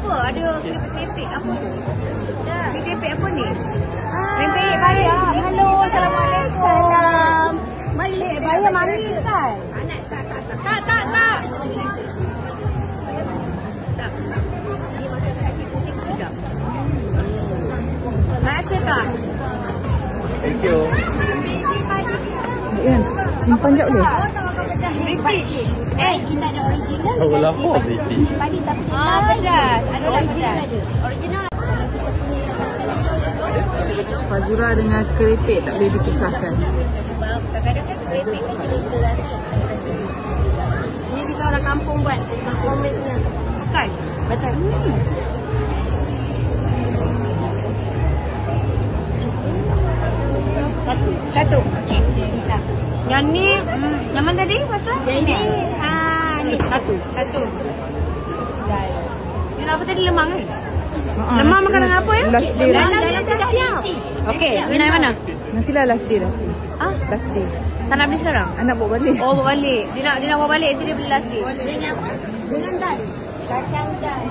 apa? Ada keripik apa tu? Keripik apa ni? Keripik bayar. Halo, Assalamualaikum. Salam. Balik bayar manis kan? Tak. Sedap. Rasa tak? Thank you. Yan, simpan jap boleh? British. Kita ada original. Oh, lapar British. Padi tapi pedas. Ada original. Original. Fazura dengan keripik tak boleh dipisahkan. Sebab kadang-kadang kan keripik kan jadi keras kan. Ni kita orang kampung buat. Kampung punya. Bukan? Betul. Satu. Okey, bisa. Yang ni, yang mana tadi, Masra? Yang ni. Ni. Satu. Yang apa tadi, lemang kan? Lemang makan dengan apa ya? Last day. Dalam dah siap. Okey, ni nak mana? Nantilah last day. Last day. Tak nak beli sekarang? Anak bawa balik. Oh, bawa balik. Dia nak bawa balik, nanti dia beli last day. Dengan apa? Dengan dal. Kacang dal.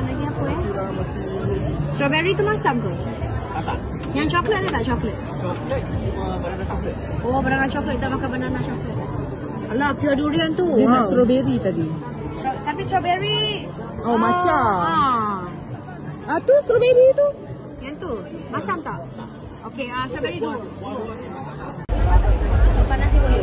Lagi apa ya? Strawberry tu masam ke? Tak. Yang coklat ada tak coklat? Coklat cuma banana coklat. Oh, banana coklat. Kita makan banana coklat. Alah, pure durian tu. Dia nak strawberry tadi. Tapi strawberry... Oh, macam. Tu strawberry tu. Yang tu. Masam tak? Okey, strawberry dulu. Panas ni boleh.